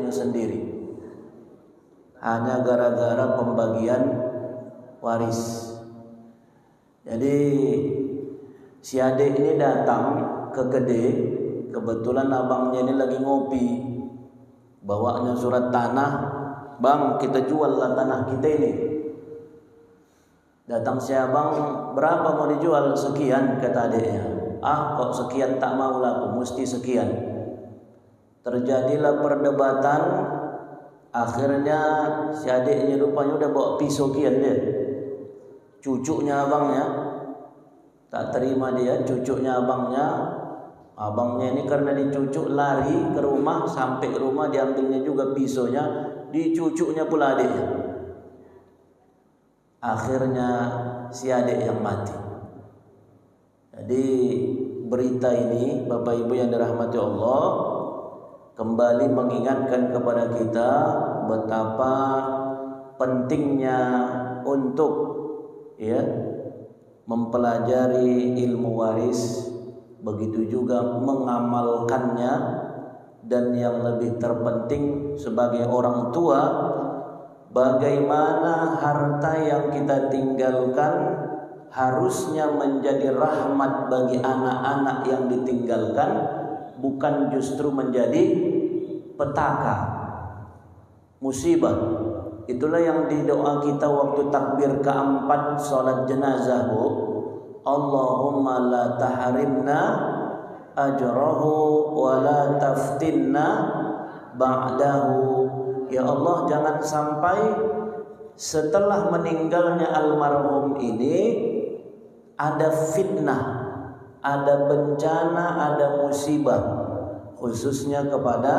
adiknya sendiri. Hanya gara-gara pembagian waris. Jadi si adik ini datang ke Gede, kebetulan abangnya ini lagi ngopi. Bawanya surat tanah, "Bang, kita jual lah tanah kita ini." Datang si abang, "Berapa mau dijual?" "Sekian," kata adiknya. "Ah, kok sekian, tak mau lah, aku mesti sekian." Terjadilah perdebatan. Akhirnya si adiknya rupanya udah bawa pisau kian dia. Cucunya abangnya tak terima dia, cucunya abangnya ini karena dicucuk lari ke rumah, sampai ke rumah diambilnya juga pisaunya, dicucuknya pula adiknya. Akhirnya si adik yang mati. Jadi berita ini Bapak Ibu yang dirahmati Allah kembali mengingatkan kepada kita betapa pentingnya untuk mempelajari ilmu waris, begitu juga mengamalkannya, dan yang lebih terpenting sebagai orang tua, bagaimana harta yang kita tinggalkan harusnya menjadi rahmat bagi anak-anak yang ditinggalkan, bukan justru menjadi petaka, musibah. Itulah yang di doa kita waktu takbir keempat salat jenazah, Bu. Allahumma la tahrimna ajrahu wa la taftinna ba'dahu. Ya Allah, jangan sampai setelah meninggalnya almarhum ini ada fitnah, ada bencana, ada musibah, khususnya kepada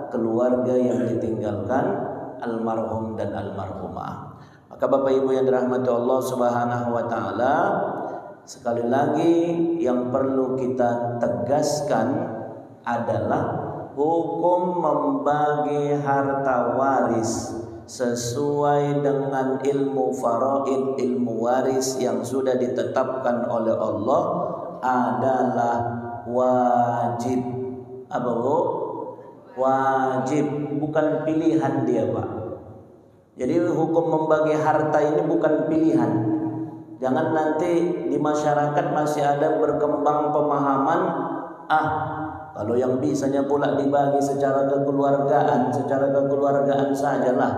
keluarga yang ditinggalkan almarhum dan almarhumah. Maka Bapak Ibu yang dirahmati Allah Subhanahu wa taala, sekali lagi yang perlu kita tegaskan adalah hukum membagi harta waris sesuai dengan ilmu faraid, ilmu waris yang sudah ditetapkan oleh Allah adalah wajib. Apa, Bu? Wajib, bukan pilihan dia, Pak. Jadi hukum membagi harta ini bukan pilihan. Jangan nanti di masyarakat masih ada berkembang pemahaman, kalau yang bisanya pula dibagi secara kekeluargaan sajalah.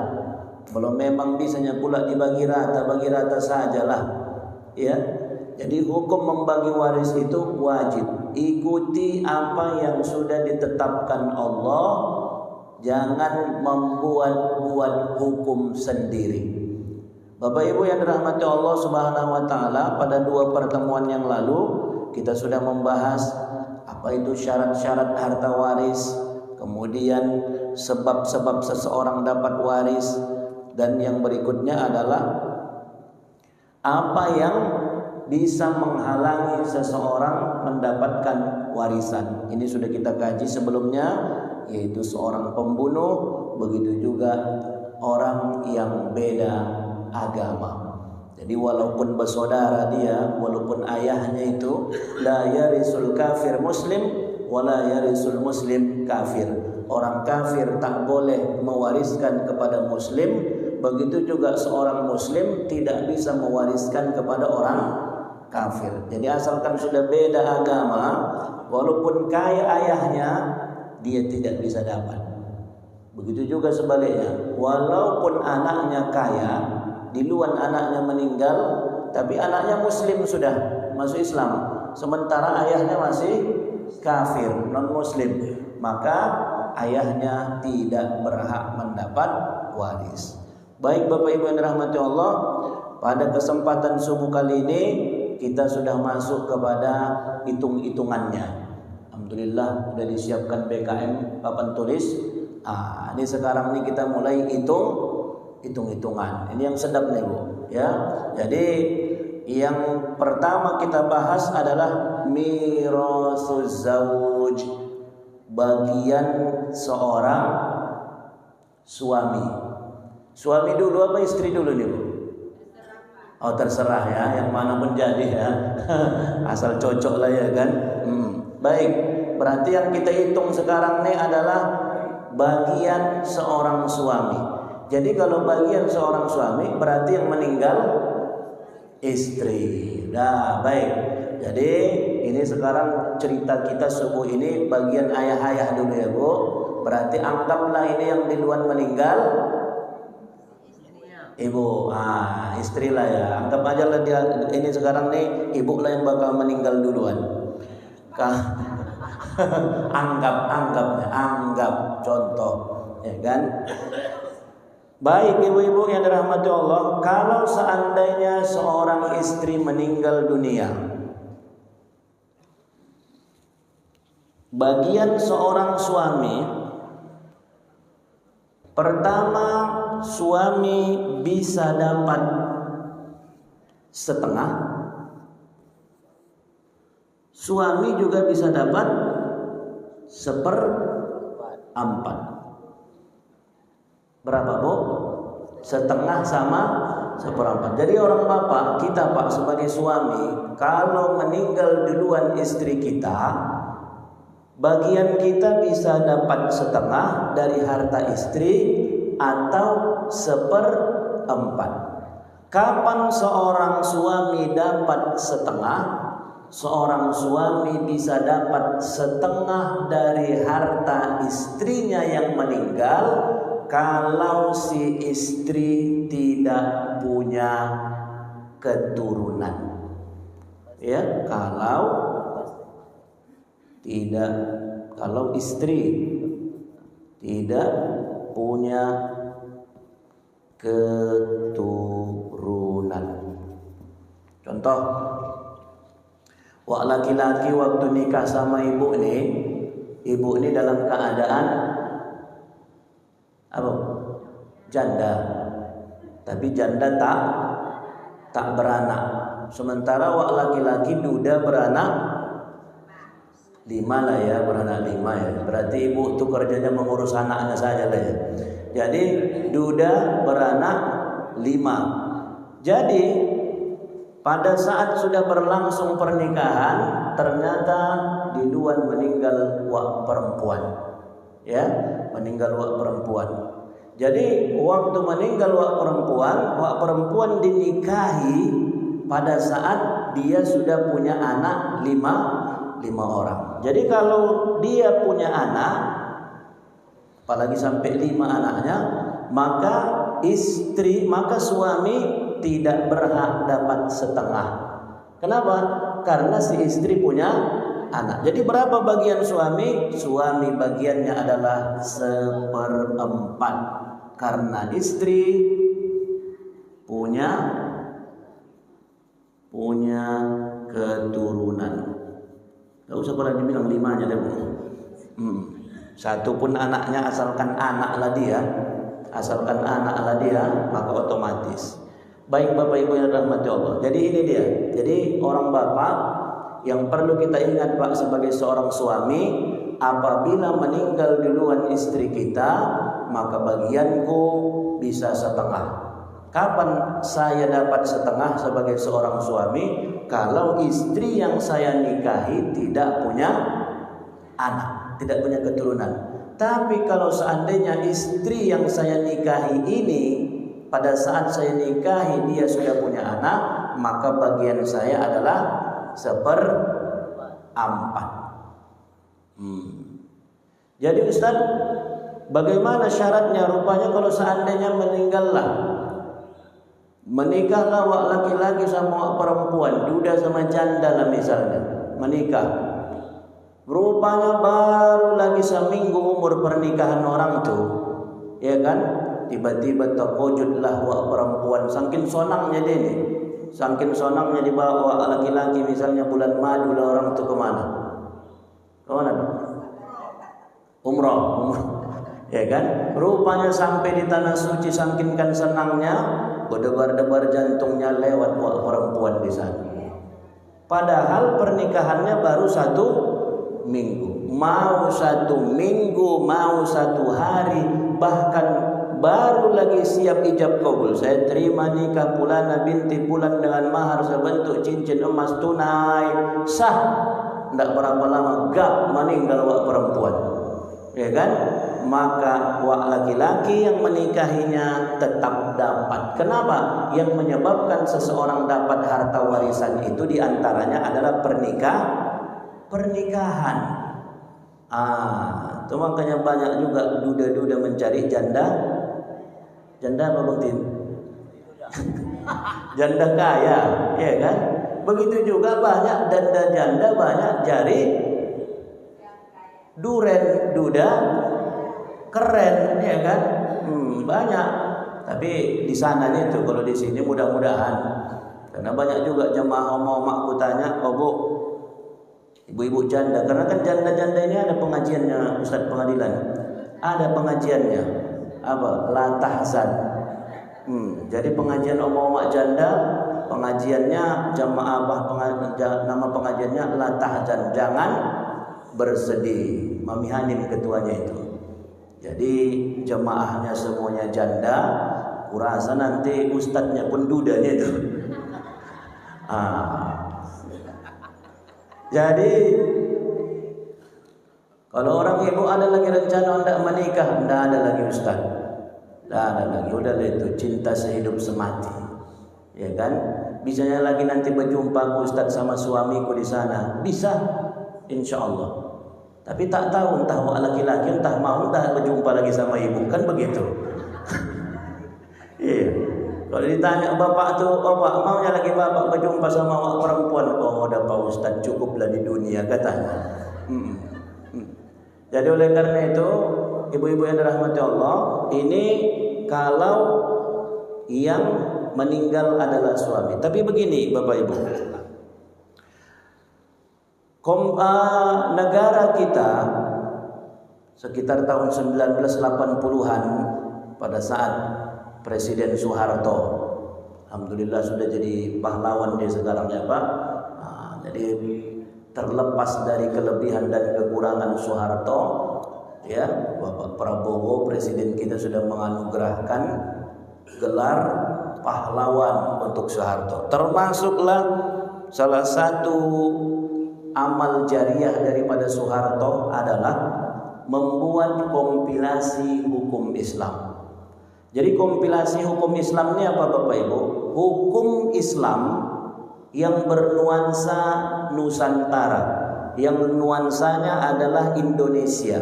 Kalau memang bisanya pula dibagi rata sajalah. Ya. Jadi hukum membagi waris itu wajib. Ikuti apa yang sudah ditetapkan Allah. Jangan membuat-buat hukum sendiri. Bapak Ibu yang dirahmati Allah Subhanahu wa taala, pada 2 pertemuan yang lalu kita sudah membahas apa itu syarat-syarat harta waris, kemudian sebab-sebab seseorang dapat waris, dan yang berikutnya adalah apa yang bisa menghalangi seseorang mendapatkan warisan. Ini sudah kita kaji sebelumnya, yaitu seorang pembunuh, begitu juga orang yang beda agama. Jadi walaupun bersaudara dia, walaupun ayahnya itu la yarisul kafir muslim wala yarisul muslim kafir. Orang kafir tak boleh mewariskan kepada muslim, begitu juga seorang muslim tidak bisa mewariskan kepada orang kafir. Jadi asalkan sudah beda agama, walaupun kaya ayahnya, dia tidak bisa dapat. Begitu juga sebaliknya, walaupun anaknya kaya, duluan anaknya meninggal, tapi anaknya muslim sudah masuk Islam, sementara ayahnya masih kafir, non muslim, maka ayahnya tidak berhak mendapat waris. Baik Bapak Ibu yang dirahmati Allah, pada kesempatan subuh kali ini kita sudah masuk kepada hitung-hitungannya. Alhamdulillah sudah disiapkan BKM papan tulis. Ini sekarang ini kita mulai hitung-hitungan. Ini yang sedap nih, Bu, ya. Jadi yang pertama kita bahas adalah mirasuz zauj, bagian seorang suami. Suami dulu apa istri dulu nih, Bu? Oh, terserah ya, yang mana pun jadi ya. Asal cocok lah ya kan. Baik, berarti yang kita hitung sekarang nih adalah bagian seorang suami. Jadi kalau bagian seorang suami berarti yang meninggal istri. Nah, baik. Jadi ini sekarang cerita kita subuh ini bagian ayah-ayah dulu ya Bu. Berarti anggaplah ini yang duluan meninggal ibu, istri lah ya. Anggap aja lah dia ini sekarang nih ibu lah yang bakal meninggal duluan. Anggap contoh, ya kan? Baik ibu-ibu yang dirahmati Allah, kalau seandainya seorang istri meninggal dunia, bagian seorang suami, pertama suami bisa dapat setengah, suami juga bisa dapat 1/4. Berapa Bu? Setengah sama 1/4. Jadi orang bapak kita Pak sebagai suami, kalau meninggal duluan istri kita, bagian kita bisa dapat setengah dari harta istri atau 1/4. Kapan seorang suami dapat setengah? Seorang suami bisa dapat setengah dari harta istrinya yang meninggal kalau si istri tidak punya keturunan. Ya, kalau istri tidak punya keturunan. Contoh, laki-laki waktu nikah sama ibu ini dalam keadaan apa? Janda. Tapi janda tak beranak. Sementara laki-laki duda beranak 5 lah ya, beranak 5 ya. Berarti ibu itu kerjanya mengurus anaknya saja lah ya. Jadi duda beranak 5. Jadi pada saat sudah berlangsung pernikahan, ternyata duluan meninggal perempuan. Ya, meninggal perempuan. Jadi waktu meninggal perempuan dinikahi pada saat dia sudah punya anak 5 orang. Jadi kalau dia punya anak, apalagi sampai 5 anaknya, maka suami tidak berhak dapat setengah. Kenapa? Karena si istri punya anak. Jadi berapa bagian suami? Suami bagiannya adalah 1/4 karena istri punya keturunan. Gak usah pernah dibilang 5-nya deh Bu. Satu pun anaknya asalkan anaklah dia, maka otomatis. Baik Bapak Ibu yang dirahmati Allah. Jadi ini dia. Jadi orang bapak yang perlu kita ingat Pak sebagai seorang suami, apabila meninggal duluan istri kita, maka bagianku bisa setengah. Kapan saya dapat setengah sebagai seorang suami? Kalau istri yang saya nikahi tidak punya anak, tidak punya keturunan. Tapi kalau seandainya istri yang saya nikahi ini pada saat saya nikahi dia sudah punya anak, maka bagian saya adalah 1/4. Jadi Ustaz, bagaimana syaratnya? Rupanya kalau seandainya menikahlah laki-laki sama perempuan, duda sama janda lah misalnya, menikah. Rupanya baru lagi seminggu umur pernikahan orang tuh, ya kan? Tiba-tiba terwujudlah perempuan, saking sonangnya dia nih. Saking sonangnya dibawa laki-laki misalnya bulan madu lah orang tuh kemana? Umroh. Ya kan? Rupanya sampai di tanah suci saking kan senangnya, berdebar-debar jantungnya lewat perempuan di sana. Padahal pernikahannya baru 1 minggu. Mau 1 minggu, mau 1 hari, bahkan baru lagi siap ijab kabul. Saya terima nikah Fulana binti Fulan dengan mahar sebentuk cincin emas tunai. Sah. Tidak berapa lama meninggal perempuan. Ya kan? maka laki-laki yang menikahinya tetap dapat. Kenapa? Yang menyebabkan seseorang dapat harta warisan itu diantaranya adalah pernikahan. Itu makanya banyak juga duda-duda mencari janda apa Bang Tim? Janda kaya, ya kan? Begitu juga banyak janda banyak cari duda keren, ya kan? Banyak. Tapi di sananya itu, kalau di sini mudah-mudahan. Karena banyak juga jemaah omak-omakku tanya, "Oh Bu, ibu-ibu janda, karena kan janda-janda ini ada pengajiannya Ustadz pengadilan. Ada pengajiannya. Apa? La tahzan. Jadi pengajian omak-omak janda, pengajiannya jamaah nama pengajiannya La tahzan, jangan bersedih. Mami Hanim ketuanya itu. Jadi jemaahnya semuanya janda, kurasa nanti ustadznya pun dudanya itu. Jadi kalau orang ibu ada lagi rencana hendak menikah, tidak ada lagi ustaz, tidak ada lagi, udah itu cinta sehidup semati, ya kan? Bisanya lagi nanti berjumpa ustaz sama suamiku di sana, bisa, insya Allah. Tapi tak tahu entah laki-laki entah mau entah berjumpa lagi sama ibu, kan begitu? Iya. Kalau ditanya bapak tuh, bapak maunya lagi bapak berjumpa sama perempuan, oh udah Pak Ustaz cukuplah di dunia katanya. Jadi oleh karena itu ibu-ibu yang dirahmati Allah, ini kalau yang meninggal adalah suami. Tapi begini Bapak Ibu, negara kita sekitar tahun 1980-an pada saat Presiden Soeharto, alhamdulillah sudah jadi pahlawan dia sekarang ya Pak. Jadi terlepas dari kelebihan dan kekurangan Soeharto, ya Bapak Prabowo Presiden kita sudah menganugerahkan gelar pahlawan untuk Soeharto. Termasuklah salah satu amal jariah daripada Soeharto adalah membuat kompilasi hukum Islam. Jadi kompilasi hukum Islam ini apa Bapak Ibu? Hukum Islam yang bernuansa Nusantara, yang nuansanya adalah Indonesia.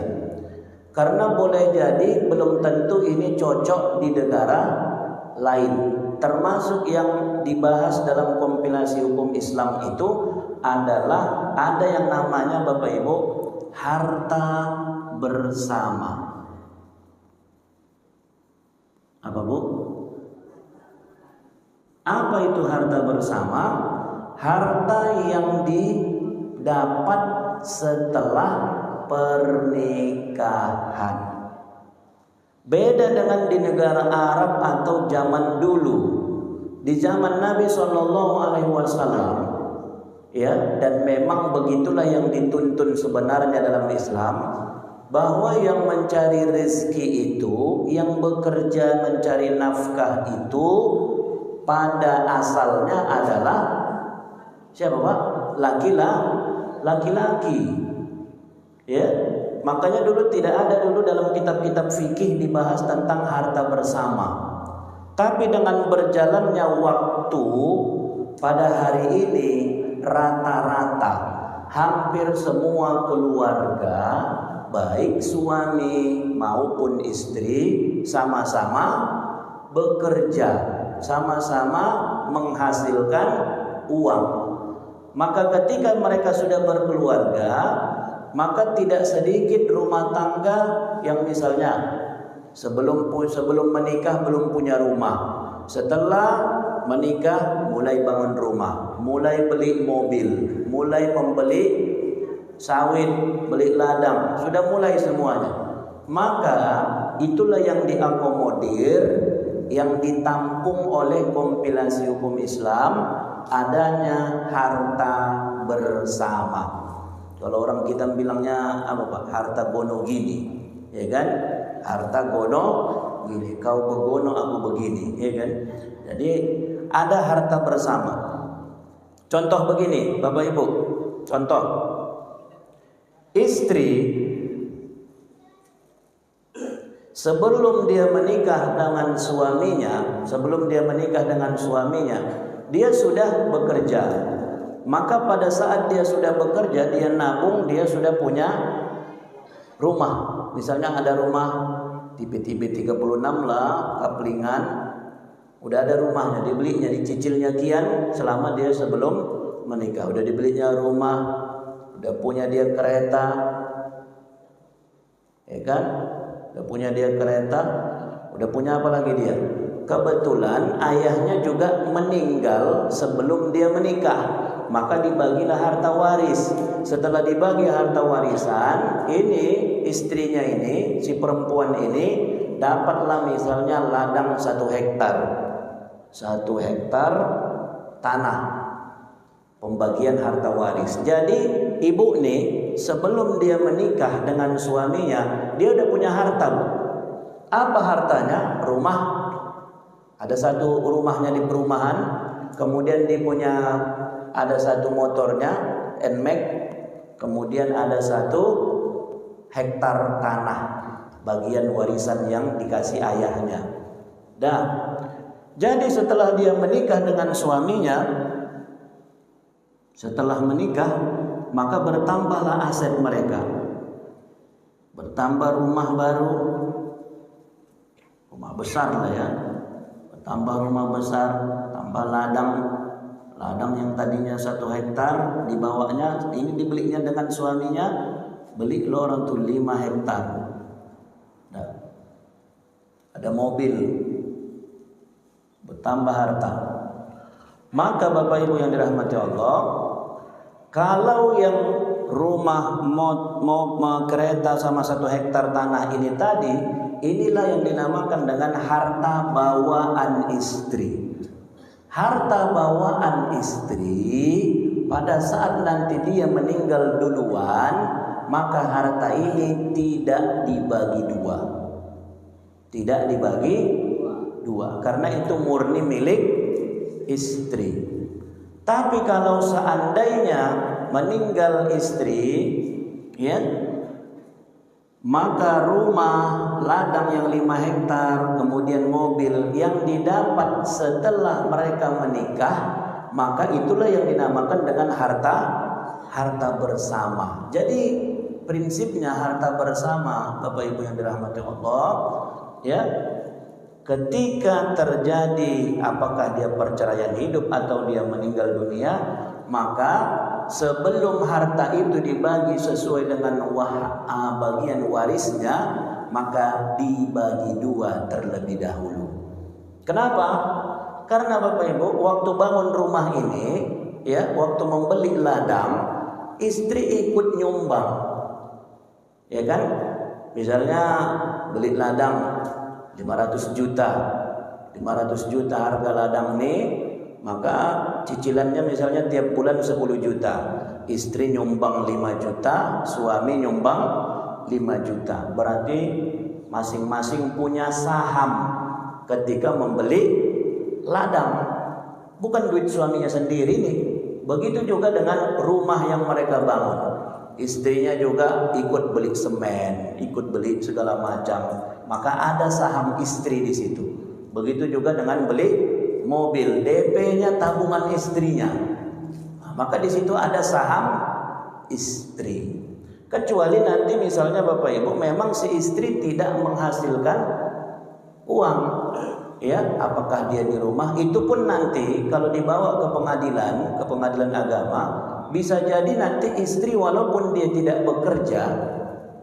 Karena boleh jadi belum tentu ini cocok di negara lain. Termasuk yang dibahas dalam kompilasi hukum Islam itu adalah ada yang namanya Bapak Ibu harta bersama. Apa Bu? Apa itu harta bersama? Harta yang didapat setelah pernikahan. Beda dengan di negara Arab atau zaman dulu. Di zaman Nabi SAW, ya, dan memang begitulah yang dituntun sebenarnya dalam Islam, bahwa yang mencari rezeki itu, yang bekerja mencari nafkah itu pada asalnya adalah siapa Pak? Laki-laki. Ya, makanya dulu tidak ada dalam kitab-kitab fikih dibahas tentang harta bersama. Tapi dengan berjalannya waktu, pada hari ini rata-rata hampir semua keluarga, baik suami maupun istri, sama-sama bekerja, sama-sama menghasilkan uang. Maka ketika mereka sudah berkeluarga, maka tidak sedikit rumah tangga yang misalnya sebelum menikah belum punya rumah, setelah menikah mulai bangun rumah, mulai beli mobil, mulai membeli sawit, beli ladang, sudah mulai semuanya. Maka itulah yang diakomodir, yang ditampung oleh kompilasi hukum Islam, adanya harta bersama. Kalau orang kita bilangnya apa Pak? Harta gono gini, ya kan? Harta gono gini, kau begono aku begini, ya kan? Jadi ada harta bersama. Contoh begini, Bapak Ibu. Contoh, istri sebelum dia menikah dengan suaminya, dia sudah bekerja. Maka pada saat dia sudah bekerja, dia nabung, dia sudah punya rumah. Misalnya ada rumah tipe-tipe 36 lah, kaplingan, udah ada rumahnya, dibelinya, dicicilnya kian selama dia sebelum menikah. Udah dibelinya rumah, udah punya dia kereta, ya kan? Udah punya dia kereta, udah punya apa lagi dia? Kebetulan ayahnya juga meninggal sebelum dia menikah, maka dibagilah harta waris. Setelah dibagi harta warisan, ini istrinya ini, si perempuan ini dapatlah misalnya ladang 1 hektar. 1 hektar tanah, pembagian harta waris. Jadi ibu nih sebelum dia menikah dengan suaminya, dia udah punya harta. Apa hartanya? Rumah. Ada 1 rumahnya di perumahan, kemudian dia punya ada 1 motornya NMAX, kemudian ada 1 hektar tanah bagian warisan yang dikasih ayahnya. Jadi setelah dia menikah dengan suaminya, setelah menikah maka bertambahlah aset mereka. Bertambah rumah baru, rumah besar lah ya. Bertambah rumah besar, tambah ladang yang tadinya 1 hektar dibawanya, ini dibelinya dengan suaminya, beli lo orang tuh 5 hektar. Nah, ada mobil, bertambah harta. Maka Bapak Ibu yang dirahmati Allah, kalau yang rumah, kereta sama 1 hektar tanah ini tadi, inilah yang dinamakan dengan harta bawaan istri. Harta bawaan istri pada saat nanti dia meninggal duluan, maka harta ini tidak dibagi dua. Tidak dibagi dua, karena itu murni milik istri. Tapi kalau seandainya meninggal istri, ya, maka rumah, ladang yang 5 hektar, kemudian mobil yang didapat setelah mereka menikah, maka itulah yang dinamakan dengan harta bersama. Jadi prinsipnya harta bersama, Bapak Ibu yang dirahmati Allah, ya, ketika terjadi apakah dia perceraian hidup atau dia meninggal dunia, maka sebelum harta itu dibagi sesuai dengan bagian warisnya, maka dibagi 2 terlebih dahulu. Kenapa? Karena Bapak Ibu, waktu bangun rumah ini, ya, waktu membeli ladang, istri ikut nyumbang, ya kan? Misalnya beli ladang 500 juta harga ladang ini, maka cicilannya misalnya tiap bulan 10 juta. Istri nyumbang 5 juta, suami nyumbang 5 juta. Berarti masing-masing punya saham ketika membeli ladang. Bukan duit suaminya sendiri nih. Begitu juga dengan rumah yang mereka bangun. Istrinya juga ikut beli semen, ikut beli segala macam. Maka ada saham istri di situ. Begitu juga dengan beli mobil, DP-nya tabungan istrinya. Maka di situ ada saham istri. Kecuali nanti misalnya Bapak Ibu memang si istri tidak menghasilkan uang, ya, apakah dia di rumah, itu pun nanti kalau dibawa ke pengadilan agama, bisa jadi nanti istri walaupun dia tidak bekerja,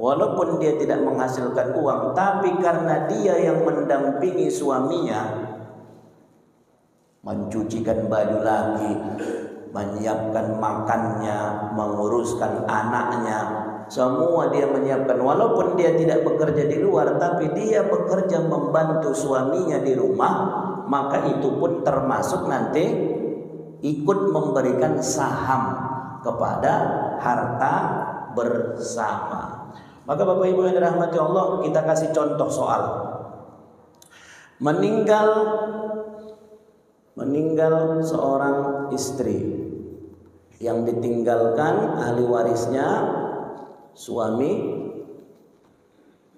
walaupun dia tidak menghasilkan uang, tapi karena dia yang mendampingi suaminya, mencucikan baju lagi, menyiapkan makannya, menguruskan anaknya, semua dia menyiapkan. Walaupun dia tidak bekerja di luar, tapi dia bekerja membantu suaminya di rumah, maka itu pun termasuk nanti ikut memberikan saham kepada harta bersama. Maka Bapak Ibu yang dirahmati Allah, kita kasih contoh soal meninggal seorang istri yang ditinggalkan ahli warisnya suami,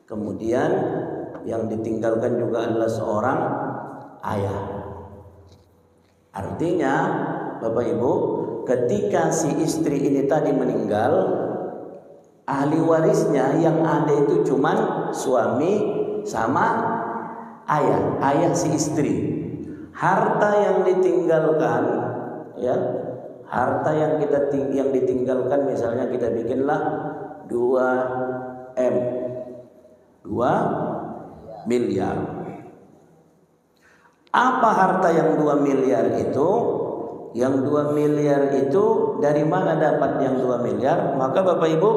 kemudian yang ditinggalkan juga adalah seorang ayah. Artinya Bapak Ibu, ketika si istri ini tadi meninggal, ahli warisnya yang ada itu cuman suami sama ayah si istri. Harta yang ditinggalkan, ya, harta yang ditinggalkan, misalnya kita bikinlah 2 miliar. Apa harta yang 2 miliar itu? Yang 2 miliar itu dari mana dapat yang 2 miliar? Maka Bapak Ibu,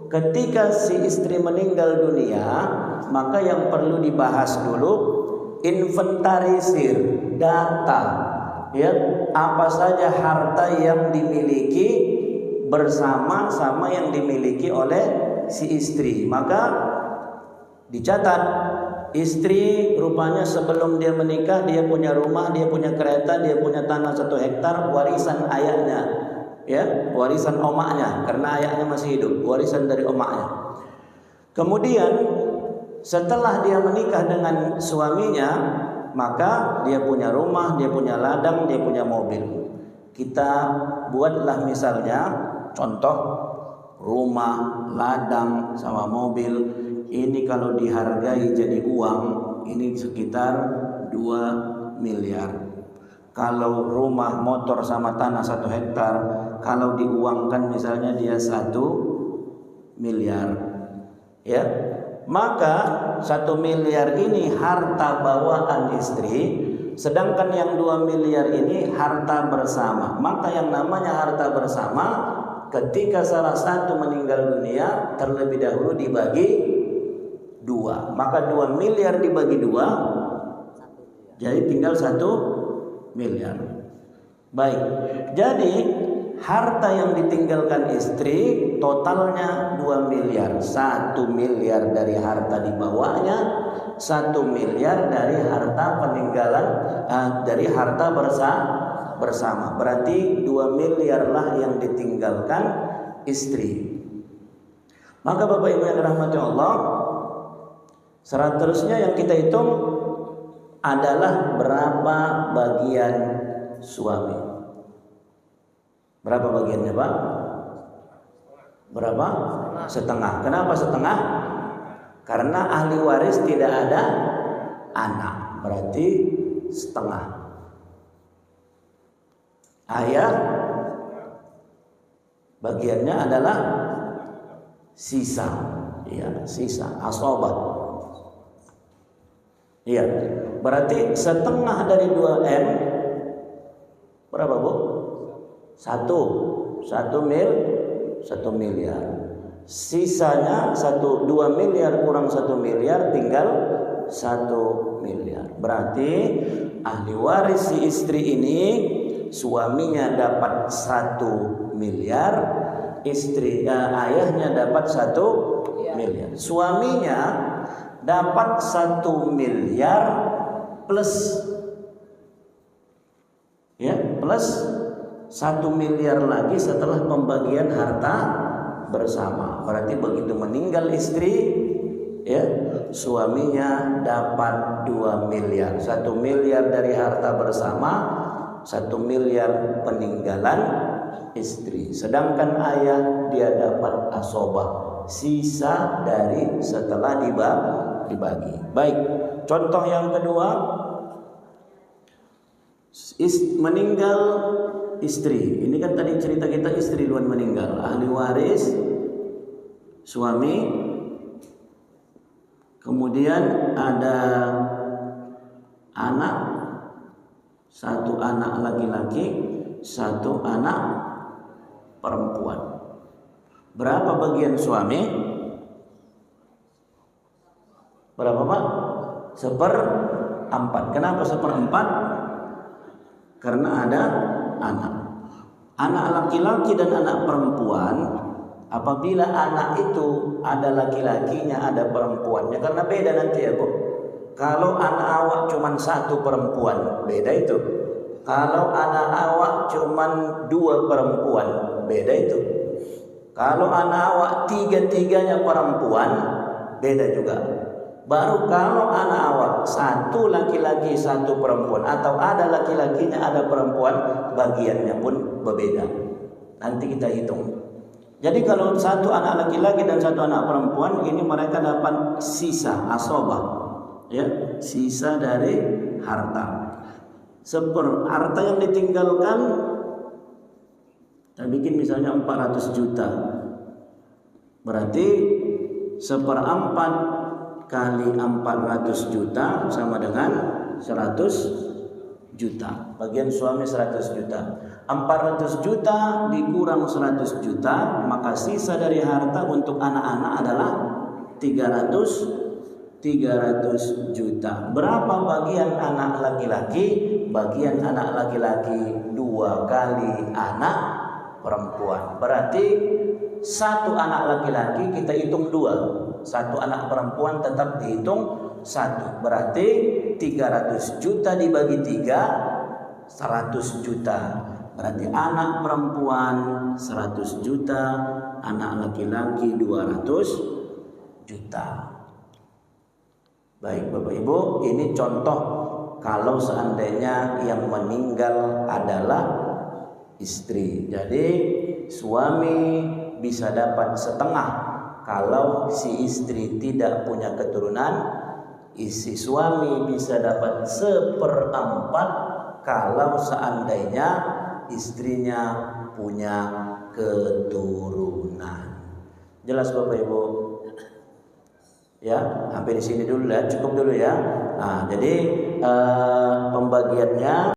ketika si istri meninggal dunia, maka yang perlu dibahas dulu inventarisir, data, ya, apa saja harta yang dimiliki bersama sama yang dimiliki oleh si istri. Maka dicatat, istri rupanya sebelum dia menikah dia punya rumah, dia punya kereta, dia punya tanah 1 hektar, warisan ayahnya, ya, warisan omaknya, karena ayahnya masih hidup, warisan dari omaknya. Kemudian setelah dia menikah dengan suaminya, maka dia punya rumah, dia punya ladang, dia punya mobil. Kita buatlah misalnya contoh rumah, ladang sama mobil. Ini kalau dihargai jadi uang, ini sekitar 2 miliar. Kalau rumah, motor sama tanah 1 hektar, kalau diuangkan misalnya dia 1 miliar, ya. Maka 1 miliar ini harta bawaan istri, sedangkan yang 2 miliar ini harta bersama. Maka yang namanya harta bersama, ketika salah satu meninggal dunia, terlebih dahulu dibagi 2. Maka 2 miliar dibagi 2, jadi tinggal 1 miliar. Baik, jadi harta yang ditinggalkan istri totalnya 2 miliar. 1 miliar dari harta dibawanya, 1 miliar dari harta peninggalan, dari harta bersama. Berarti 2 miliar lah yang ditinggalkan istri. Maka Bapak Ibu yang dirahmati Allah, seterusnya yang kita hitung adalah berapa bagian suami. Berapa bagiannya, Pak? Berapa? Setengah. Kenapa setengah? Karena ahli waris tidak ada anak, berarti setengah. Ayah bagiannya adalah sisa, ya, sisa, asobah. Iya, berarti setengah dari 2M berapa, Bu? 1 miliar. Sisanya 2 miliar kurang 1 miliar tinggal 1 miliar. Berarti ahli waris si istri ini, suaminya dapat 1 miliar, ayahnya dapat 1 miliar. Suaminya dapat 1 miliar plus, ya, plus 1 miliar lagi setelah pembagian harta bersama. Berarti begitu meninggal istri, ya, suaminya dapat 2 miliar. 1 miliar dari harta bersama, 1 miliar peninggalan istri. Sedangkan ayah dia dapat asobah, sisa dari setelah dibagi. Baik, contoh yang kedua, meninggal istri. Ini kan tadi cerita kita istri duluan meninggal. Ahli waris suami, kemudian ada anak, 1 anak laki-laki, 1 anak perempuan. Berapa bagian suami? Berapa, Pak? 1/4. Kenapa 1/4? Karena ada anak. Anak laki-laki dan anak perempuan, apabila anak itu ada laki-lakinya, ada perempuannya, karena beda nanti ya, Bu. Kalau anak awak cuma 1 perempuan, beda itu. Kalau anak awak cuma 2 perempuan, beda itu. Kalau anak awak 3-3-nya perempuan, beda juga. Baru kalau anak awak satu laki-laki satu perempuan, atau ada laki-lakinya ada perempuan, bagiannya pun berbeda. Nanti kita hitung. Jadi kalau satu anak laki-laki dan satu anak perempuan, ini mereka dapat sisa asobah, ya, sisa dari harta. Harta yang ditinggalkan, kita bikin misalnya 400 juta, berarti 1/4 kali 400 juta sama dengan 100 juta. Bagian suami 100 juta. 400 juta dikurang 100 juta, maka sisa dari harta untuk anak-anak adalah 300 juta. Berapa bagian anak laki-laki? Bagian anak laki-laki 2 kali anak perempuan. Berarti satu anak laki-laki kita hitung 2. Satu anak perempuan tetap dihitung 1. Berarti 300 juta dibagi 3, 100 juta. Berarti anak perempuan 100 juta, anak laki-laki 200 juta. Baik Bapak Ibu, ini contoh kalau seandainya yang meninggal adalah istri. Jadi suami bisa dapat setengah kalau si istri tidak punya keturunan. Isi suami bisa dapat 1/4 kalau seandainya istrinya punya keturunan. Jelas Bapak Ibu? Ya, sampai di sini dulu ya, cukup dulu ya. Nah, jadi pembagiannya